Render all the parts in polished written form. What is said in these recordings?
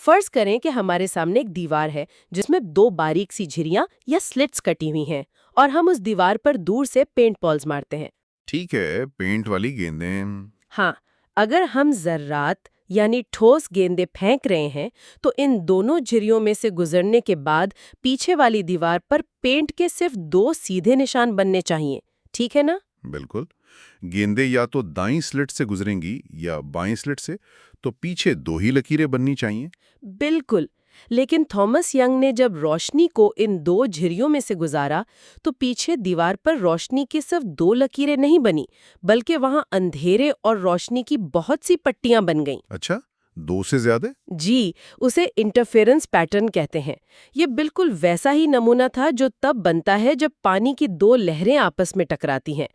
فرض کریں کہ ہمارے سامنے ایک دیوار ہے جس میں 2 باریک سی جھریاں یا سلٹس کٹی ہوئی ہیں اور ہم اس دیوار پر دور سے پینٹ بالز مارتے ہیں۔ ٹھیک ہے، پینٹ والی گیندیں۔ ہاں، اگر ہم ذرات یعنی ٹھوس گیندیں پھینک رہے ہیں تو ان دونوں جھریوں میں سے گزرنے کے بعد پیچھے والی دیوار پر پینٹ کے صرف 2 سیدھے نشان بننے چاہیے، ٹھیک ہے نا؟ بالکل، گیندیں یا تو دائیں سلٹ سے گزریں گی یا بائیں سلٹ سے، تو پیچھے 2 ہی لکیریں بننی چاہیے۔ بالکل، لیکن تھامس ینگ نے جب روشنی کو ان 2 جھریوں میں سے گزارا تو پیچھے دیوار پر روشنی کی صرف 2 لکیریں نہیں بنی بلکہ وہاں اندھیرے اور روشنی کی بہت سی پٹیاں بن گئیں۔ اچھا، 2 سے زیادہ؟ جی، اسے انٹرفیرنس پیٹرن کہتے ہیں۔ یہ بالکل ویسا ہی نمونہ تھا جو تب بنتا ہے جب پانی کی 2 لہریں آپس میں ٹکراتی ہیں۔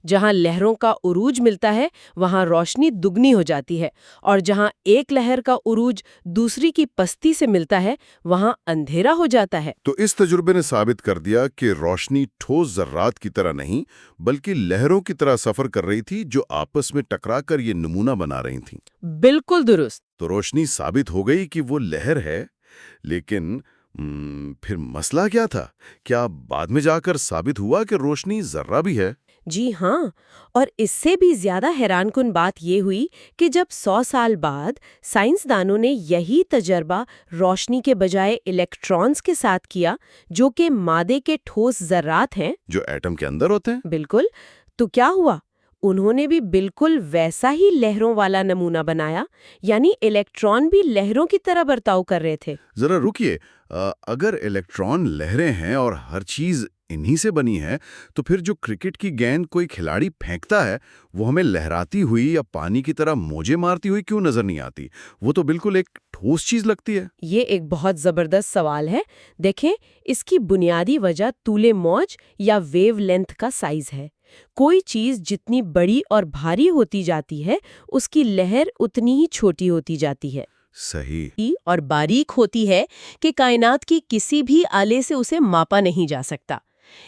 جہاں لہروں کا عروج ملتا ہے وہاں روشنی دگنی ہو جاتی ہے، اور جہاں ایک لہر کا عروج دوسری کی پستی سے ملتا ہے وہاں اندھیرا ہو جاتا ہے۔ تو اس تجربے نے ثابت کر دیا کہ روشنی ٹھوس ذرات کی طرح نہیں بلکہ لہروں کی طرح سفر کر رہی تھی جو آپس میں ٹکرا کر یہ نمونہ بنا رہی تھیں۔ بالکل درست۔ تو روشنی ثابت ہو گئی کہ وہ لہر ہے، لیکن پھر مسئلہ کیا تھا؟ کیا بعد میں جا کر ثابت ہوا کہ روشنی ذرہ بھی ہے؟ جی ہاں، اور اس سے بھی زیادہ حیران کن بات یہ ہوئی کہ جب 100 سال بعد سائنسدانوں نے یہی تجربہ روشنی کے بجائے الیکٹرونز کے ساتھ کیا جو کہ مادے کے ٹھوس ذرات ہیں، جو ایٹم کے اندر ہوتے ہیں؟ بالکل، تو کیا ہوا؟ انہوں نے بھی بالکل ویسا ہی لہروں والا نمونہ بنایا، یعنی الیکٹران بھی لہروں کی طرح برتاؤ کر رہے تھے۔ ذرا رکیے، اگر الیکٹران لہریں ہیں اور ہر چیز انہی سے بنی ہے تو پھر جو کرکٹ کی گیند کوئی کھلاڑی پھینکتا ہے وہ ہمیں لہراتی ہوئی یا پانی کی طرح موجیں مارتی ہوئی کیوں نظر نہیں آتی؟ وہ تو بالکل ایک ٹھوس چیز لگتی ہے۔ یہ ایک بہت زبردست سوال ہے۔ دیکھیں، اس کی بنیادی وجہ طول موج یا ویو لینتھ کا سائز ہے۔ کوئی چیز جتنی بڑی اور بھاری ہوتی جاتی ہے اس کی لہر اتنی ہی چھوٹی ہوتی جاتی ہے۔ صحیح۔ اور باریک ہوتی ہے کہ کائنات کی کسی بھی آلے سے اسے ماپا نہیں جا سکتا۔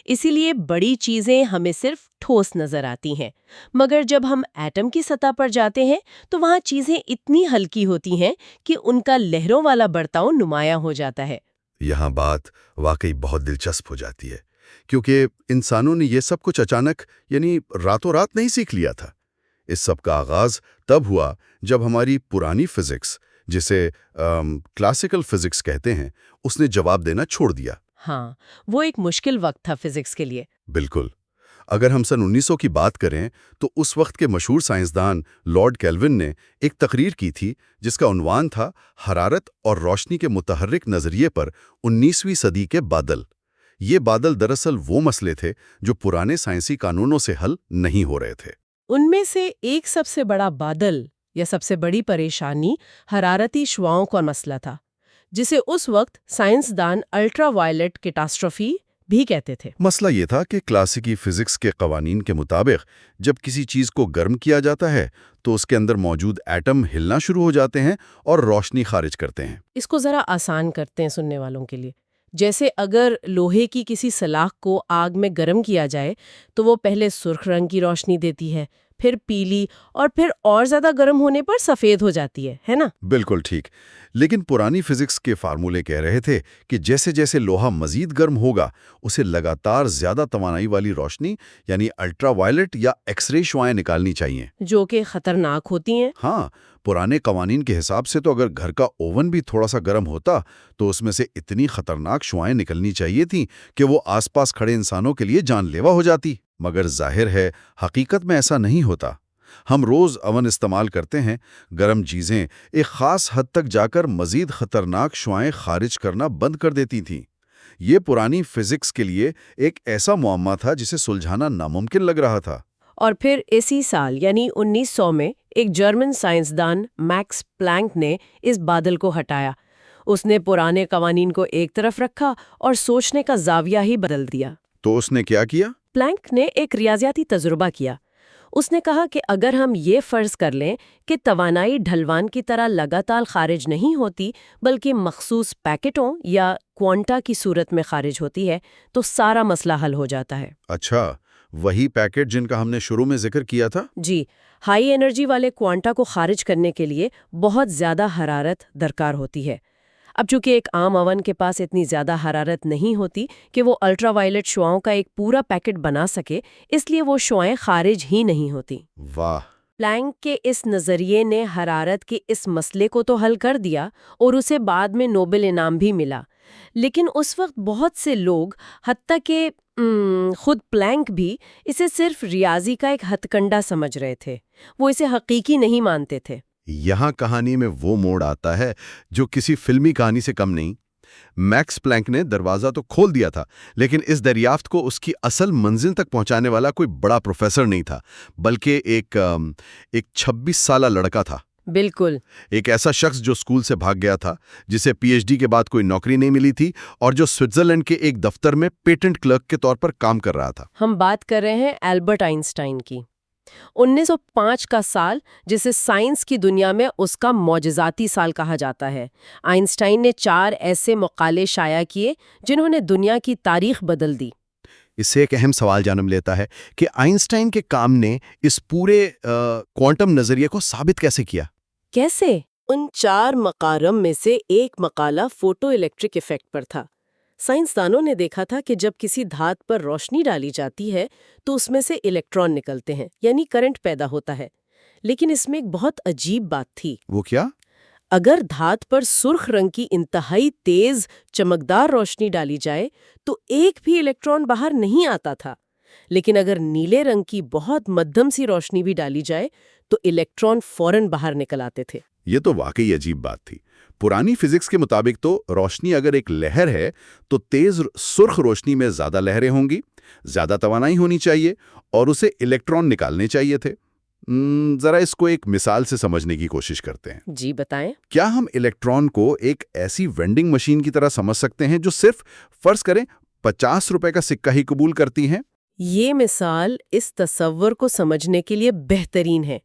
اسی لیے بڑی چیزیں ہمیں صرف ٹھوس نظر آتی ہیں، مگر جب ہم ایٹم کی سطح پر جاتے ہیں تو وہاں چیزیں اتنی ہلکی ہوتی ہیں کہ ان کا لہروں والا برتاؤ نمایاں ہو جاتا ہے۔ یہاں بات واقعی بہت دلچسپ ہو جاتی ہے، کیونکہ انسانوں نے یہ سب کچھ اچانک یعنی راتوں رات نہیں سیکھ لیا تھا۔ اس سب کا آغاز تب ہوا جب ہماری پرانی فزکس، جسے کلاسیکل فزکس کہتے ہیں، اس نے جواب دینا چھوڑ دیا۔ ہاں، وہ ایک مشکل وقت تھا فزکس کے لیے۔ بالکل۔ اگر ہم سن 1900 کی بات کریں تو اس وقت کے مشہور سائنسدان لارڈ کیلون نے ایک تقریر کی تھی جس کا عنوان تھا حرارت اور روشنی کے متحرک نظریے پر 19ویں صدی کے بادل۔ یہ بادل دراصل وہ مسئلے تھے جو پرانے سائنسی قانونوں سے حل نہیں ہو رہے تھے۔ ان میں سے ایک سب سے بڑا بادل یا سب سے بڑی پریشانی حرارتی شعاعوں کا مسئلہ تھا، جسے اس وقت سائنسدان الٹرا وائلٹ کیٹاسٹروفی بھی کہتے تھے۔ مسئلہ یہ تھا کہ کلاسیکی فزکس کے قوانین کے مطابق جب کسی چیز کو گرم کیا جاتا ہے تو اس کے اندر موجود ایٹم ہلنا شروع ہو جاتے ہیں اور روشنی خارج کرتے ہیں۔ اس کو ذرا آسان کرتے ہیں سننے والوں کے لیے۔ جیسے اگر لوہے کی کسی سلاخ کو آگ میں گرم کیا جائے تو وہ پہلے سرخ رنگ کی روشنی دیتی ہے، پھر پیلی، اور پھر اور زیادہ گرم ہونے پر سفید ہو جاتی ہے نا؟ بالکل ٹھیک، لیکن پرانی فزکس کے فارمولے کہہ رہے تھے کہ جیسے جیسے لوہا مزید گرم ہوگا اسے لگاتار زیادہ توانائی والی روشنی یعنی الٹرا وائلٹ یا ایکس رے شعاعیں نکالنی چاہیے، جو کہ خطرناک ہوتی ہیں۔ ہاں، پرانے قوانین کے حساب سے تو اگر گھر کا اوون بھی تھوڑا سا گرم ہوتا تو اس میں سے اتنی خطرناک شعاعیں نکلنی چاہیے تھیں کہ وہ آس پاس کھڑے انسانوں کے لیے جان لیوا ہو جاتی۔ مگر ظاہر ہے حقیقت میں ایسا نہیں ہوتا۔ ہم روز اوون استعمال کرتے ہیں، گرم چیزیں ایک خاص حد تک جا کر مزید خطرناک شعاعیں خارج کرنا بند کر دیتی تھیں۔ یہ پرانی فزکس کے لیے ایک ایسا معمہ تھا جسے سلجھانا ناممکن لگ رہا تھا۔ اور پھر اسی سال یعنی 1900 میں ایک جرمن سائنسدان میکس پلانک نے اس بادل کو ہٹایا۔ اس نے پرانے قوانین کو ایک طرف رکھا اور سوچنے کا زاویہ ہی بدل دیا۔ تو اس نے کیا کیا؟ پلانک نے ایک ریاضیاتی تجربہ کیا۔ اس نے کہا کہ اگر ہم یہ فرض کر لیں کہ توانائی ڈھلوان کی طرح لگاتار خارج نہیں ہوتی بلکہ مخصوص پیکٹوں یا کوانٹا کی صورت میں خارج ہوتی ہے تو سارا مسئلہ حل ہو جاتا ہے۔ اچھا، وہی پیکٹ جن کا ہم نے شروع میں ذکر کیا تھا؟ جی، ہائی انرجی والے کوانٹا کو خارج کرنے کے لیے بہت زیادہ حرارت درکار ہوتی ہے۔ اب چونکہ ایک عام اوون کے پاس اتنی زیادہ حرارت نہیں ہوتی کہ وہ الٹرا وائلٹ شعاؤں کا ایک پورا پیکٹ بنا سکے، اس لیے وہ شعائیں خارج ہی نہیں ہوتی۔ واہ! پلانک کے اس نظریے نے حرارت کے اس مسئلے کو تو حل کر دیا اور اسے بعد میں نوبل انعام بھی ملا، لیکن اس وقت بہت سے لوگ، حتیٰ کہ خود پلانک بھی، اسے صرف ریاضی کا ایک ہتھ کنڈا سمجھ رہے تھے۔ وہ اسے حقیقی نہیں مانتے تھے۔ یہاں کہانی میں وہ موڑ آتا ہے جو کسی فلمی کہانی سے کم نہیں۔ میکس پلانک نے دروازہ تو کھول دیا تھا، لیکن اس دریافت کو اس کی اصل منزل تک پہنچانے والا کوئی بڑا پروفیسر نہیں تھا، بلکہ ایک 26 سالہ لڑکا تھا۔ بالکل۔ ایک ایسا شخص جو اسکول سے بھاگ گیا تھا، جسے پی ایچ ڈی کے بعد کوئی نوکری نہیں ملی تھی، اور جو سوئٹزرلینڈ کے ایک دفتر میں پیٹنٹ کلرک کے طور پر کام کر رہا تھا۔ ہم بات کر رہے ہیں البرٹ آئنسٹائن کی۔ 1905 کا سال، جسے سائنس کی دنیا میں اس کا معجزاتی سال کہا جاتا ہے۔ آئنسٹائن نے 4 ایسے مقالے شائع کیے جنہوں نے دنیا کی تاریخ بدل دی۔ اس سے ایک اہم سوال جنم لیتا ہے کہ آئنسٹائن کے کام نے اس پورے کوانٹم نظریے کو ثابت کیسے کیا؟ کیسے؟ ان 4 مقارم میں سے ایک مقالہ فوٹو الیکٹرک ایفیکٹ پر تھا۔ سائنسدانوں نے دیکھا تھا کہ جب کسی دھات پر روشنی ڈالی جاتی ہے تو اس میں سے الیکٹران نکلتے ہیں، یعنی کرنٹ پیدا ہوتا ہے۔ لیکن اس میں ایک بہت عجیب بات تھی۔ وہ کیا؟ اگر دھات پر سرخ رنگ کی انتہائی تیز چمکدار روشنی ڈالی جائے تو ایک بھی الیکٹران باہر نہیں آتا تھا، لیکن اگر نیلے رنگ کی بہت مدھم سی روشنی بھی ڈالی جائے تو الیکٹران فوراً باہر نکل آتے تھے۔ یہ تو واقعی عجیب بات تھی۔ پرانی فزکس کے مطابق تو روشنی اگر ایک لہر ہے تو تیز سرخ روشنی میں زیادہ لہریں ہوں گی، زیادہ توانائی ہونی چاہیے، اور اسے الیکٹران نکالنے چاہیے تھے۔ ذرا اس کو ایک مثال سے سمجھنے کی کوشش کرتے ہیں۔ جی بتائیں۔ کیا ہم الیکٹران کو ایک ایسی وینڈنگ مشین کی طرح سمجھ سکتے ہیں جو صرف فرض کریں 50 روپے کا سکہ ہی قبول کرتی ہیں؟ یہ مثال اس تصور کو سمجھنے کے لیے بہترین ہے۔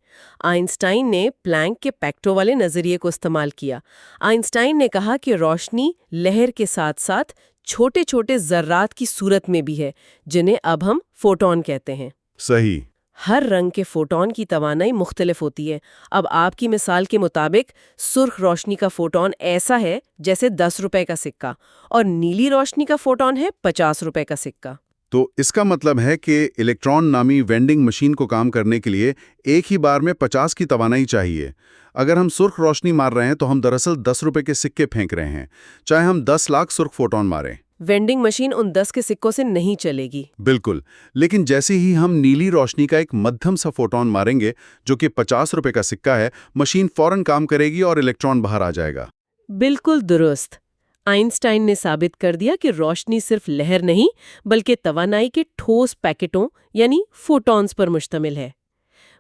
آئنسٹائن نے پلانک کے پیکٹو والے نظریے کو استعمال کیا۔ آئنسٹائن نے کہا کہ روشنی لہر کے ساتھ ساتھ چھوٹے چھوٹے ذرات کی صورت میں بھی ہے، جنہیں اب ہم فوٹون کہتے ہیں۔ صحیح۔ ہر رنگ کے فوٹون کی توانائی مختلف ہوتی ہے۔ اب آپ کی مثال کے مطابق سرخ روشنی کا فوٹون ایسا ہے جیسے 10 روپے کا سکہ، اور نیلی روشنی کا فوٹون ہے 50 روپے کا سکہ۔ تو اس کا مطلب ہے کہ الیکٹران نامی وینڈنگ مشین کو کام کرنے کے لیے ایک ہی بار میں 50 کی توانائی چاہیے۔ اگر ہم سرخ روشنی مار رہے ہیں تو ہم دراصل 10 روپے کے سکے پھینک رہے ہیں، چاہے ہم 10 لاکھ سرخ فوٹون ماریں۔ وینڈنگ مشین ان 10 کے سکوں سے نہیں چلے گی۔ بالکل، لیکن جیسے ہی ہم نیلی روشنی کا ایک مدھم سا فوٹون ماریں گے جو کہ 50 روپے کا سکہ ہے، مشین فوراً کام کرے گی اور الیکٹران باہر آ جائے گا۔ بالکل درست۔ آئنسٹائن نے ثابت کر دیا کہ روشنی صرف لہر نہیں بلکہ توانائی کے ٹھوس پیکٹوں یعنی فوٹونز پر مشتمل ہے۔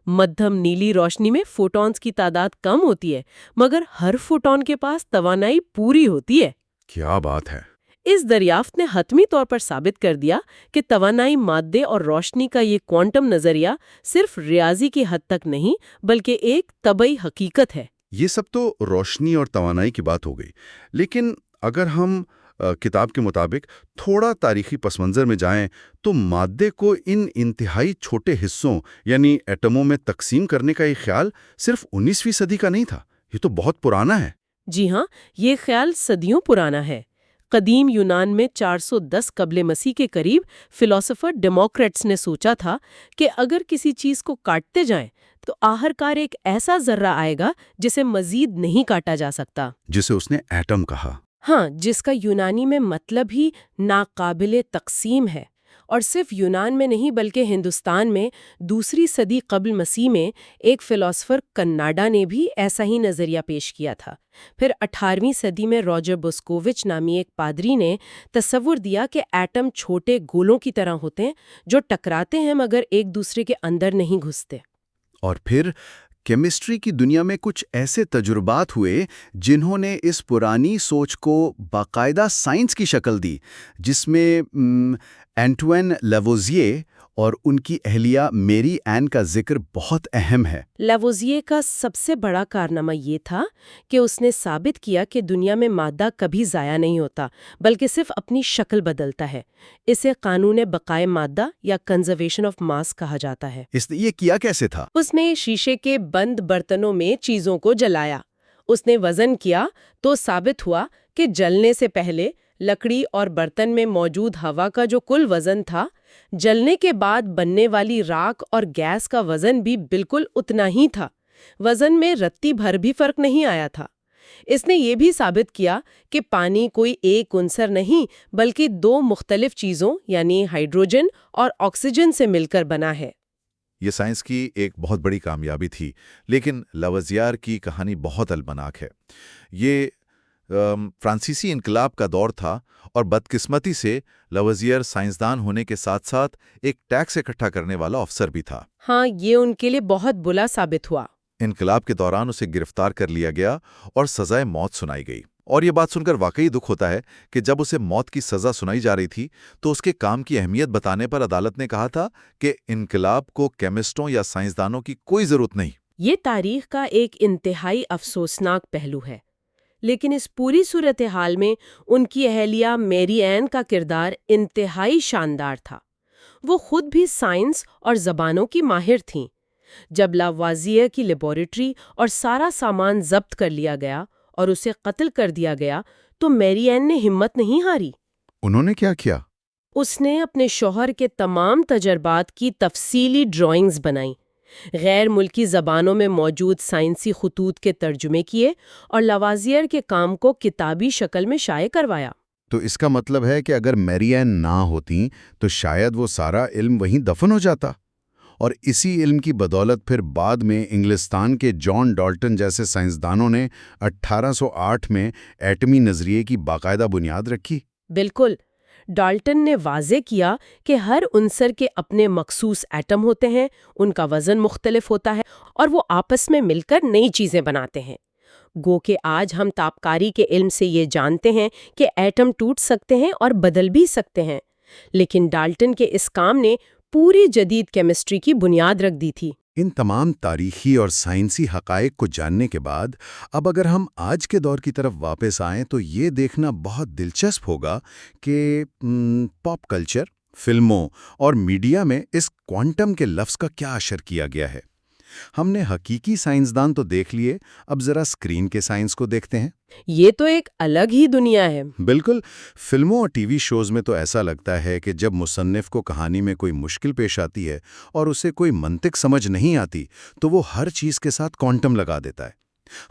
مدھم نیلی روشنی میں فوٹونز کی تعداد کم ہوتی ہے، مگر ہر فوٹون کے پاس توانائی پوری ہوتی ہے۔ کیا بات ہے! اس دریافت نے حتمی طور پر ثابت کر دیا کہ توانائی مادے اور روشنی کا یہ کوانٹم نظریہ صرف ریاضی کی حد تک نہیں بلکہ ایک طبعی حقیقت ہے۔ یہ سب تو روشنی اور توانائی کی بات ہو گئی، لیکن اگر ہم کتاب کے مطابق تھوڑا تاریخی پس منظر میں جائیں تو مادے کو ان انتہائی چھوٹے حصوں یعنی ایٹموں میں تقسیم کرنے کا یہ خیال صرف 19ویں صدی کا نہیں تھا، یہ تو بہت پرانا ہے۔ جی ہاں، یہ خیال صدیوں پرانا ہے۔ قدیم یونان میں 410 قبل مسیح کے قریب فلاسفر ڈیموکریٹس نے سوچا تھا کہ اگر کسی چیز کو کاٹتے جائیں تو آخرکار ایک ایسا ذرہ آئے گا جسے مزید نہیں کاٹا جا سکتا، جسے اس نے ایٹم کہا۔ ہاں، جس کا یونانی میں مطلب ہی ناقابل تقسیم ہے۔ اور صرف یونان میں نہیں بلکہ ہندوستان میں 2 صدی قبل مسیح میں ایک فلاسفر کناڈا نے بھی ایسا ہی نظریہ پیش کیا تھا۔ پھر 18ویں صدی میں روجر بوسکووچ نامی ایک پادری نے تصور دیا کہ ایٹم چھوٹے گولوں کی طرح ہوتے ہیں جو ٹکراتے ہیں مگر ایک دوسرے کے اندر نہیں گھستے۔ اور پھر کیمسٹری کی دنیا میں کچھ ایسے تجربات ہوئے جنہوں نے اس پرانی سوچ کو باقاعدہ سائنس کی شکل دی، جس میں اینٹوین لیووزیے اور ان کی اہلیہ میری این کا ذکر بہت اہم ہے۔ لیووزیے کا سب سے بڑا کارنامہ یہ تھا کہ اس نے ثابت کیا کہ دنیا میں مادہ کبھی ضائع نہیں ہوتا بلکہ صرف اپنی شکل بدلتا ہے۔ اسے قانون بقائے مادہ یا کنزرویشن آف ماس کہا جاتا ہے۔ اس نے یہ کیا کیسے تھا؟ اس نے شیشے کے بند برتنوں میں چیزوں کو جلایا، اس نے وزن کیا تو ثابت ہوا کہ جلنے سے پہلے لکڑی اور برتن میں موجود ہوا کا جو کل وزن تھا، جلنے کے بعد بننے والی راکھ اور گیس کا وزن بھی بالکل اتنا ہی تھا۔ وزن میں رتی بھر بھی فرق نہیں آیا تھا۔ اس نے یہ بھی ثابت کیا کہ پانی کوئی ایک عنصر نہیں بلکہ دو مختلف چیزوں یعنی ہائیڈروجن اور آکسیجن سے مل کر بنا ہے۔ یہ سائنس کی ایک بہت بڑی کامیابی تھی، لیکن لاوازیار کی کہانی بہت المناک ہے۔ یہ فرانسیسی انقلاب کا دور تھا اور بدقسمتی سے لاوازیار سائنسدان ہونے کے ساتھ ساتھ ایک ٹیکس اکٹھا کرنے والا افسر بھی تھا۔ ہاں، یہ ان کے لیے بہت بلا ثابت ہوا۔ انقلاب کے دوران اسے گرفتار کر لیا گیا اور سزائے موت سنائی گئی، اور یہ بات سن کر واقعی دکھ ہوتا ہے کہ جب اسے موت کی سزا سنائی جا رہی تھی تو اس کے کام کی اہمیت بتانے پر عدالت نے کہا تھا کہ انقلاب کو کیمسٹوں یا سائنسدانوں کی کوئی ضرورت نہیں۔ یہ تاریخ کا ایک انتہائی افسوسناک پہلو ہے، لیکن اس پوری صورتحال میں ان کی اہلیہ میری این کا کردار انتہائی شاندار تھا۔ وہ خود بھی سائنس اور زبانوں کی ماہر تھیں۔ جب لاوازیے کی لیبارٹری اور سارا سامان ضبط کر لیا گیا اور اسے قتل کر دیا گیا تو میری این نے ہمت نہیں ہاری۔ انہوں نے کیا کیا؟ اس نے اپنے شوہر کے تمام تجربات کی تفصیلی ڈرائنگز بنائیں، غیر ملکی زبانوں میں موجود سائنسی خطوط کے ترجمے کیے اور لاوازیئر کے کام کو کتابی شکل میں شائع کروایا۔ تو اس کا مطلب ہے کہ اگر میری این نہ ہوتیں تو شاید وہ سارا علم وہیں دفن ہو جاتا، اور اسی علم کی بدولت پھر بعد میں انگلستان کے جان ڈالٹن جیسے سائنسدانوں نے 1808 میں ایٹمی نظریے کی باقاعدہ بنیاد رکھی۔ بالکل، ڈالٹن نے واضح کیا کہ ہر عنصر کے اپنے مخصوص ایٹم ہوتے ہیں، ان کا وزن مختلف ہوتا ہے اور وہ آپس میں مل کر نئی چیزیں بناتے ہیں۔ گو کہ آج ہم تابکاری کے علم سے یہ جانتے ہیں کہ ایٹم ٹوٹ سکتے ہیں اور بدل بھی سکتے ہیں، لیکن ڈالٹن کے اس کام نے پوری جدید کیمسٹری کی بنیاد رکھ دی تھی۔ ان تمام تاریخی اور سائنسی حقائق کو جاننے کے بعد اب اگر ہم آج کے دور کی طرف واپس آئیں تو یہ دیکھنا بہت دلچسپ ہوگا کہ پاپ کلچر، فلموں اور میڈیا میں اس کوانٹم کے لفظ کا کیا اثر کیا گیا ہے۔ ہم نے حقیقی سائنسدان تو دیکھ لیے، اب ذرا اسکرین کے سائنس کو دیکھتے ہیں۔ یہ تو ایک الگ ہی دنیا ہے۔ بالکل، فلموں اور ٹی وی شوز میں تو ایسا لگتا ہے کہ جب مصنف کو کہانی میں کوئی مشکل پیش آتی ہے اور اسے کوئی منطق سمجھ نہیں آتی تو وہ ہر چیز کے ساتھ کوانٹم لگا دیتا ہے۔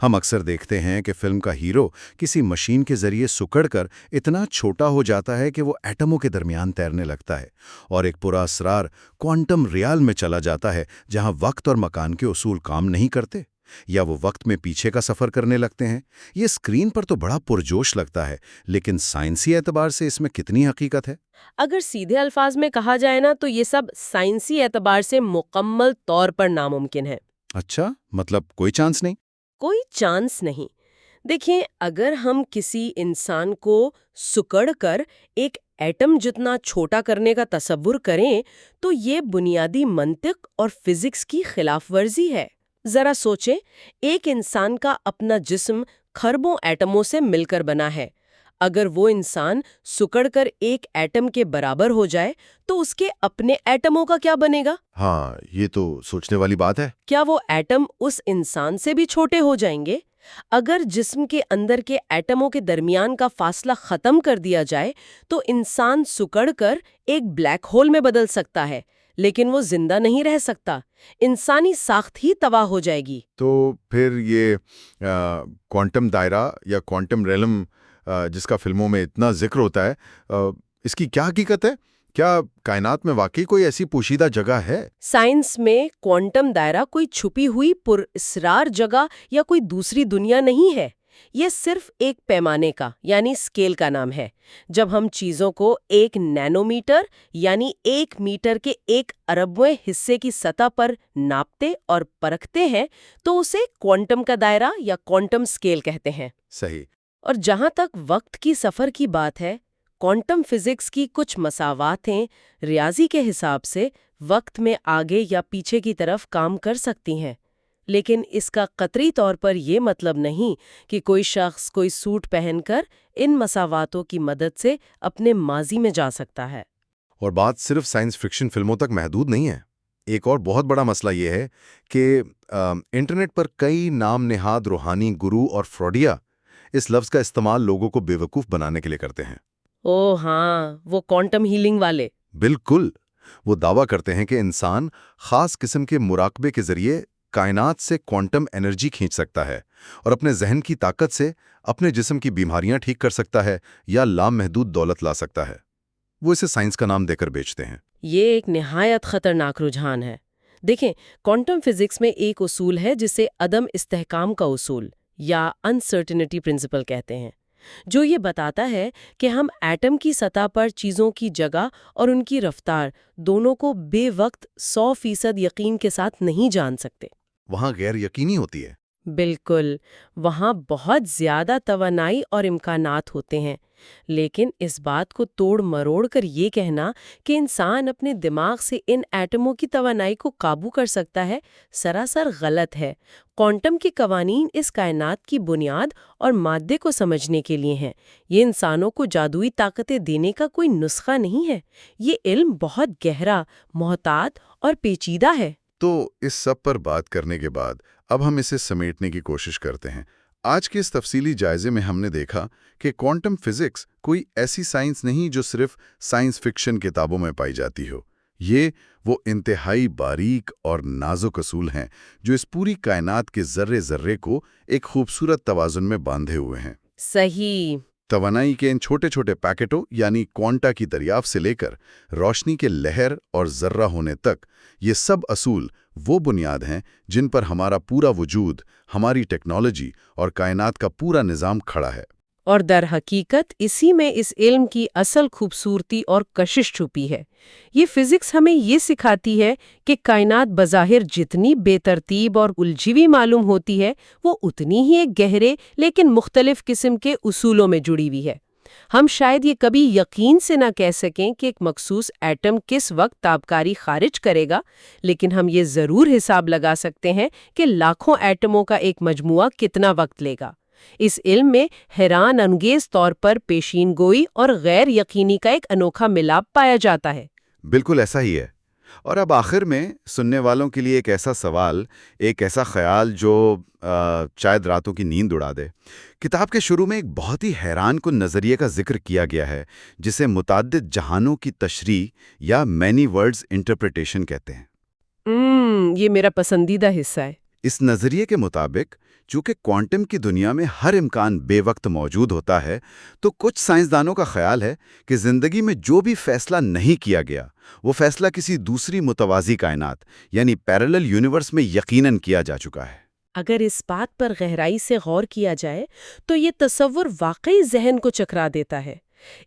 ہم اکثر دیکھتے ہیں کہ فلم کا ہیرو کسی مشین کے ذریعے سکڑ کر اتنا چھوٹا ہو جاتا ہے کہ وہ ایٹموں کے درمیان تیرنے لگتا ہے، اور ایک پورا اسرار کوانٹم ریال میں چلا جاتا ہے جہاں وقت اور مکان کے اصول کام نہیں کرتے، یا وہ وقت میں پیچھے کا سفر کرنے لگتے ہیں۔ یہ اسکرین پر تو بڑا پرجوش لگتا ہے، لیکن سائنسی اعتبار سے اس میں کتنی حقیقت ہے؟ اگر سیدھے الفاظ میں کہا جائے نا تو یہ سب سائنسی اعتبار سے مکمل طور پر ناممکن ہے۔ اچھا، مطلب کوئی چانس نہیں؟ کوئی چانس نہیں۔ دیکھیں، اگر ہم کسی انسان کو سکڑ کر ایک ایٹم جتنا چھوٹا کرنے کا تصور کریں تو یہ بنیادی منطق اور فزکس کی خلاف ورزی ہے۔ ذرا سوچیں، ایک انسان کا اپنا جسم کھربوں ایٹموں سے مل کر بنا ہے۔ اگر وہ انسان سکڑ کر ایک ایٹم کے برابر ہو جائے تو اس کے اپنے ایٹموں کا کیا بنے گا؟ ہاں، یہ تو سوچنے والی بات ہے۔ کیا وہ ایٹم اس انسان سے بھی چھوٹے ہو جائیں گے؟ اگر جسم کے اندر کے ایٹموں کے درمیان کا فاصلہ ختم کر دیا جائے تو انسان سکڑ کر ایک بلیک ہول میں بدل سکتا ہے، لیکن وہ زندہ نہیں رہ سکتا۔ انسانی ساخت ہی تباہ ہو جائے گی۔ تو پھر یہ کوانٹم دائرہ یا کوانٹم ریلم جس کا فلموں میں اتنا ذکر ہوتا ہے، اس کی کیا حقیقت ہے؟ کیا کائنات میں واقعی کوئی ایسی پوشیدہ جگہ ہے؟ سائنس میں کوانٹم دائرہ کوئی چھپی ہوئی پر اسرار جگہ یا کوئی دوسری دنیا نہیں ہے۔ یہ صرف ایک پیمانے کا یعنی اسکیل کا نام ہے۔ جب ہم چیزوں کو 1 نینو میٹر یعنی 1 میٹر کے 1 اربویں حصے کی سطح پر ناپتے اور پرکھتے ہیں تو اسے کوانٹم کا دائرہ یا کوانٹم اسکیل کہتے ہیں۔ صحیح۔ اور جہاں تک وقت کی سفر کی بات ہے، کوانٹم فزکس کی کچھ مساواتیں ریاضی کے حساب سے وقت میں آگے یا پیچھے کی طرف کام کر سکتی ہیں، لیکن اس کا قطعی طور پر یہ مطلب نہیں کہ کوئی شخص کوئی سوٹ پہن کر ان مساواتوں کی مدد سے اپنے ماضی میں جا سکتا ہے۔ اور بات صرف سائنس فکشن فلموں تک محدود نہیں ہے۔ ایک اور بہت بڑا مسئلہ یہ ہے کہ انٹرنیٹ پر کئی نام نہاد روحانی گرو اور فراڈیا اس لفظ کا استعمال لوگوں کو بیوقوف بنانے کے لیے کرتے ہیں۔ او ہاں، وہ کوانٹم ہیلنگ والے۔ بالکل، وہ دعویٰ کرتے ہیں کہ انسان خاص قسم کے مراقبے کے ذریعے کائنات سے کوانٹم انرجی کھینچ سکتا ہے اور اپنے ذہن کی طاقت سے اپنے جسم کی بیماریاں ٹھیک کر سکتا ہے یا لامحدود دولت لا سکتا ہے۔ وہ اسے سائنس کا نام دے کر بیچتے ہیں۔ یہ ایک نہایت خطرناک رجحان ہے۔ دیکھیں، کوانٹم فزکس میں ایک اصول ہے جسے عدم استحکام کا اصول یا انسرٹنٹی پرنسپل کہتے ہیں، جو یہ بتاتا ہے کہ ہم ایٹم کی سطح پر چیزوں کی جگہ اور ان کی رفتار دونوں کو بے وقت 100% یقین کے ساتھ نہیں جان سکتے۔ وہاں غیر یقینی ہوتی ہے۔ بالکل، وہاں بہت زیادہ توانائی اور امکانات ہوتے ہیں، لیکن اس بات کو توڑ مروڑ کر یہ کہنا کہ انسان اپنے دماغ سے ان ایٹموں کی توانائی کو قابو کر سکتا ہے، سراسر غلط ہے۔ کوانٹم کے قوانین اس کائنات کی بنیاد اور مادے کو سمجھنے کے لیے ہیں۔ یہ انسانوں کو جادوئی طاقتیں دینے کا کوئی نسخہ نہیں ہے۔ یہ علم بہت گہرا، محتاط اور پیچیدہ ہے۔ تو اس سب پر بات کرنے کے بعد اب ہم اسے سمیٹنے کی کوشش کرتے ہیں۔ آج کے اس تفصیلی جائزے میں ہم نے دیکھا کہ کوانٹم فزکس کوئی ایسی سائنس نہیں جو صرف سائنس فکشن کتابوں میں پائی جاتی ہو۔ یہ وہ انتہائی باریک اور نازک اصول ہیں جو اس پوری کائنات کے ذرے ذرے کو ایک خوبصورت توازن میں باندھے ہوئے ہیں۔ صحیح۔ توانائی کے ان چھوٹے چھوٹے پیکٹوں یعنی کوانٹا کی دریافت سے لے کر روشنی کے لہر اور ذرہ ہونے تک، یہ سب اصول وہ بنیاد ہیں جن پر ہمارا پورا وجود، ہماری ٹیکنالوجی اور کائنات کا پورا نظام کھڑا ہے۔ اور در حقیقت اسی میں اس علم کی اصل خوبصورتی اور کشش چھپی ہے۔ یہ فزکس ہمیں یہ سکھاتی ہے کہ کائنات بظاہر جتنی بے ترتیب اور الجھی ہوئی معلوم ہوتی ہے، وہ اتنی ہی ایک گہرے لیکن مختلف قسم کے اصولوں میں جڑی ہوئی ہے۔ ہم شاید یہ کبھی یقین سے نہ کہہ سکیں کہ ایک مخصوص ایٹم کس وقت تابکاری خارج کرے گا، لیکن ہم یہ ضرور حساب لگا سکتے ہیں کہ لاکھوں ایٹموں کا ایک مجموعہ کتنا وقت لے گا۔ اس علم میں حیران انگیز طور پر پیشین گوئی اور غیر یقینی کا ایک انوکھا ملاپ پایا جاتا ہے۔ بالکل ایسا ہی ہے۔ اور اب آخر میں سننے والوں کے لیے ایک ایسا سوال، ایک ایسا خیال جو شاید راتوں کی نیند اڑا دے۔ کتاب کے شروع میں ایک بہت ہی حیران کن نظریے کا ذکر کیا گیا ہے جسے متعدد جہانوں کی تشریح یا مینی ورلڈز انٹرپریٹیشن کہتے ہیں۔ یہ میرا پسندیدہ حصہ ہے۔ اس نظریے کے مطابق چونکہ کوانٹم کی دنیا میں ہر امکان بے وقت موجود ہوتا ہے، تو کچھ سائنسدانوں کا خیال ہے کہ زندگی میں جو بھی فیصلہ نہیں کیا گیا، وہ فیصلہ کسی دوسری متوازی کائنات یعنی پیرلل یونیورس میں یقیناً کیا جا چکا ہے۔ اگر اس بات پر گہرائی سے غور کیا جائے تو یہ تصور واقعی ذہن کو چکرا دیتا ہے۔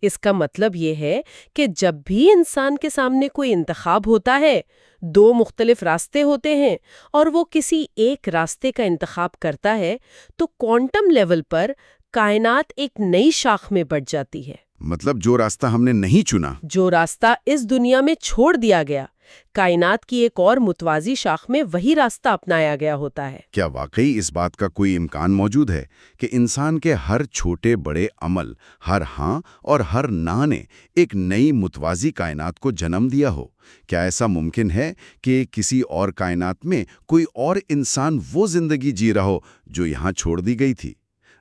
اس کا مطلب یہ ہے کہ جب بھی انسان کے سامنے کوئی انتخاب ہوتا ہے، دو مختلف راستے ہوتے ہیں اور وہ کسی ایک راستے کا انتخاب کرتا ہے، تو کوانٹم لیول پر کائنات ایک نئی شاخ میں بڑھ جاتی ہے۔ مطلب جو راستہ ہم نے نہیں چنا، جو راستہ اس دنیا میں چھوڑ دیا گیا، کائنات کی ایک اور متوازی شاخ میں وہی راستہ اپنایا گیا ہوتا ہے۔ کیا واقعی اس بات کا کوئی امکان موجود ہے کہ انسان کے ہر چھوٹے بڑے عمل، ہر ہاں اور ہر نہ نے ایک نئی متوازی کائنات کو جنم دیا ہو؟ کیا ایسا ممکن ہے کہ کسی اور کائنات میں کوئی اور انسان وہ زندگی جی رہا ہو جو یہاں چھوڑ دی گئی تھی؟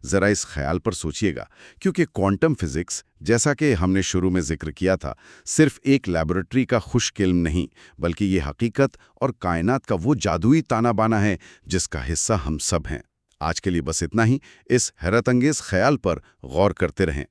ذرا اس خیال پر سوچئے گا، کیونکہ کوانٹم فزکس، جیسا کہ ہم نے شروع میں ذکر کیا تھا، صرف ایک لیبارٹری کا خشک علم نہیں، بلکہ یہ حقیقت اور کائنات کا وہ جادوئی تانا بانا ہے جس کا حصہ ہم سب ہیں۔ آج کے لیے بس اتنا ہی۔ اس حیرت انگیز خیال پر غور کرتے رہیں۔